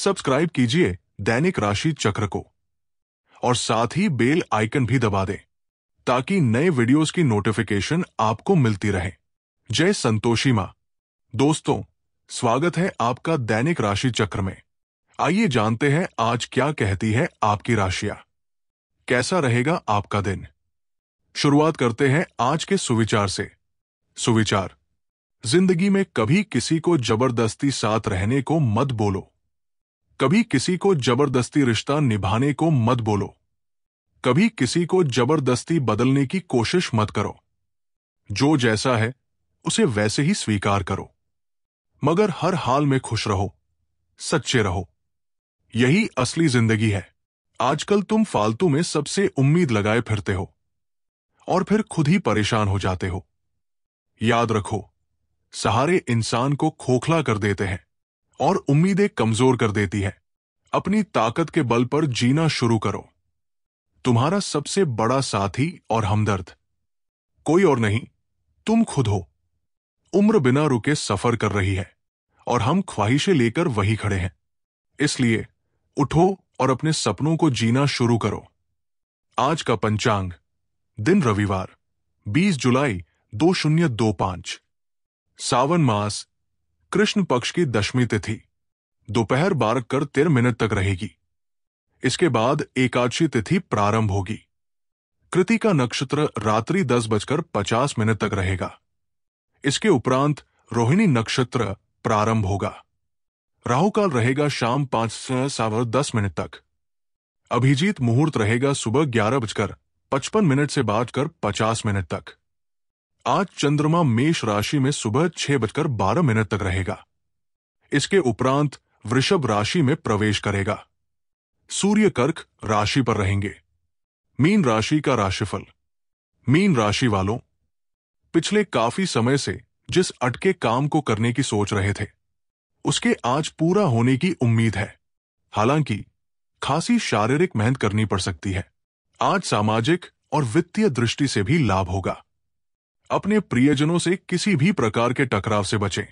Subscribe कीजिए दैनिक राशि चक्र को और साथ ही बेल आइकन भी दबा दें ताकि नए वीडियोस की नोटिफिकेशन आपको मिलती रहे। जय संतोषी मां। दोस्तों, स्वागत है आपका दैनिक राशि चक्र में। आइए जानते हैं आज क्या कहती है आपकी राशियां। कैसा रहेगा आपका दिन। शुरुआत करते हैं आज के सुविचार से। सुविचार: जिंदगी में कभी किसी को जबरदस्ती साथ रहने को मत बोलो। कभी किसी को जबरदस्ती रिश्ता निभाने को मत बोलो। कभी किसी को जबरदस्ती बदलने की कोशिश मत करो। जो जैसा है उसे वैसे ही स्वीकार करो, मगर हर हाल में खुश रहो, सच्चे रहो। यही असली जिंदगी है। आजकल तुम फालतू में सबसे उम्मीद लगाए फिरते हो और फिर खुद ही परेशान हो जाते हो। याद रखो, सहारे इंसान को खोखला कर देते हैं और उम्मीदें कमजोर कर देती है। अपनी ताकत के बल पर जीना शुरू करो। तुम्हारा सबसे बड़ा साथी और हमदर्द कोई और नहीं, तुम खुद हो। उम्र बिना रुके सफर कर रही है और हम ख्वाहिशें लेकर वही खड़े हैं। इसलिए उठो और अपने सपनों को जीना शुरू करो। आज का पंचांग: दिन रविवार, 20 जुलाई 2025। सावन मास, कृष्ण पक्ष की दशमी तिथि दोपहर 12:13 तक रहेगी। इसके बाद एकादशी तिथि प्रारंभ होगी। कृतिका नक्षत्र रात्रि 10:50 तक रहेगा। इसके उपरांत रोहिणी नक्षत्र प्रारंभ होगा। राहुकाल रहेगा शाम 5:10 तक। अभिजीत मुहूर्त रहेगा सुबह 11:55 से 12:50 तक। आज चंद्रमा मेष राशि में सुबह 6:12 तक रहेगा। इसके उपरांत वृषभ राशि में प्रवेश करेगा। सूर्य कर्क राशि पर रहेंगे। मीन राशि का राशिफल। मीन राशि वालों, पिछले काफी समय से जिस अटके काम को करने की सोच रहे थे उसके आज पूरा होने की उम्मीद है। हालांकि खासी शारीरिक मेहनत करनी पड़ सकती है। आज सामाजिक और वित्तीय दृष्टि से भी लाभ होगा। अपने प्रियजनों से किसी भी प्रकार के टकराव से बचें।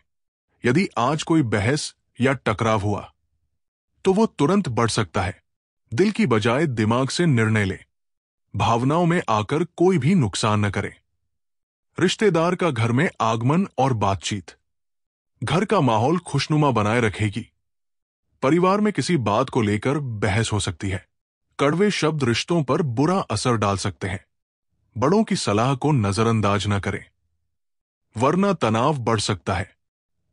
यदि आज कोई बहस या टकराव हुआ तो वो तुरंत बढ़ सकता है। दिल की बजाय दिमाग से निर्णय लें। भावनाओं में आकर कोई भी नुकसान न करें। रिश्तेदार का घर में आगमन और बातचीत घर का माहौल खुशनुमा बनाए रखेगी। परिवार में किसी बात को लेकर बहस हो सकती है। कड़वे शब्द रिश्तों पर बुरा असर डाल सकते हैं। बड़ों की सलाह को नजरअंदाज न करें, वरना तनाव बढ़ सकता है।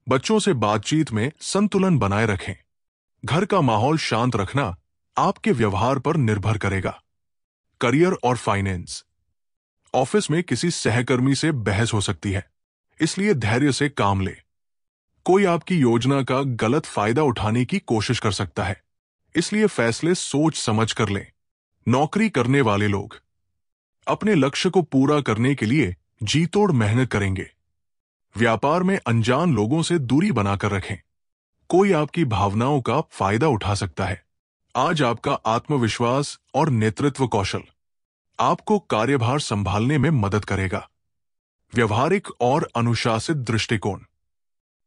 बच्चों से बातचीत में संतुलन बनाए रखें। घर का माहौल शांत रखना आपके व्यवहार पर निर्भर करेगा। करियर और फाइनेंस: ऑफिस में किसी सहकर्मी से बहस हो सकती है, इसलिए धैर्य से काम ले। कोई आपकी योजना का गलत फायदा उठाने की कोशिश कर सकता है, इसलिए फैसले सोच समझ कर लें। नौकरी करने वाले लोग अपने लक्ष्य को पूरा करने के लिए जी-तोड़ मेहनत करेंगे। व्यापार में अनजान लोगों से दूरी बनाकर रखें। कोई आपकी भावनाओं का फायदा उठा सकता है। आज आपका आत्मविश्वास और नेतृत्व कौशल आपको कार्यभार संभालने में मदद करेगा। व्यवहारिक और अनुशासित दृष्टिकोण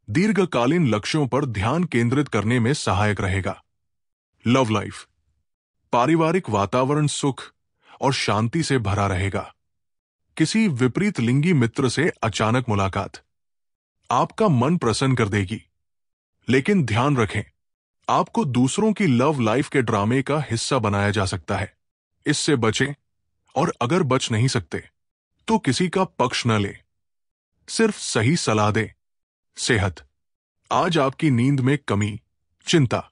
दीर्घकालीन लक्ष्यों पर ध्यान केंद्रित करने में सहायक रहेगा। लव लाइफ: पारिवारिक वातावरण सुख और शांति से भरा रहेगा। किसी विपरीत लिंगी मित्र से अचानक मुलाकात आपका मन प्रसन्न कर देगी, लेकिन ध्यान रखें, आपको दूसरों की लव लाइफ के ड्रामे का हिस्सा बनाया जा सकता है। इससे बचें और अगर बच नहीं सकते तो किसी का पक्ष न लें, सिर्फ सही सलाह दें। सेहत: आज आपकी नींद में कमी, चिंता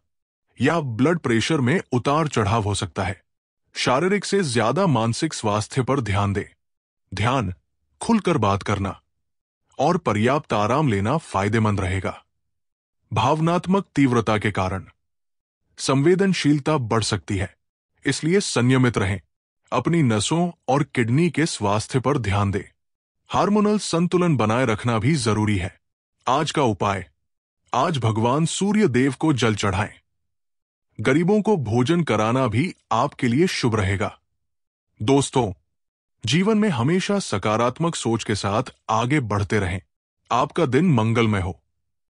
या ब्लड प्रेशर में उतार चढ़ाव हो सकता है। शारीरिक से ज्यादा मानसिक स्वास्थ्य पर ध्यान दें। ध्यान, खुलकर बात करना और पर्याप्त आराम लेना फायदेमंद रहेगा। भावनात्मक तीव्रता के कारण संवेदनशीलता बढ़ सकती है, इसलिए संयमित रहें। अपनी नसों और किडनी के स्वास्थ्य पर ध्यान दें। हार्मोनल संतुलन बनाए रखना भी जरूरी है। आज का उपाय: आज भगवान सूर्य देव को जल चढ़ाएं। गरीबों को भोजन कराना भी आपके लिए शुभ रहेगा। दोस्तों, जीवन में हमेशा सकारात्मक सोच के साथ आगे बढ़ते रहें। आपका दिन मंगलमय हो।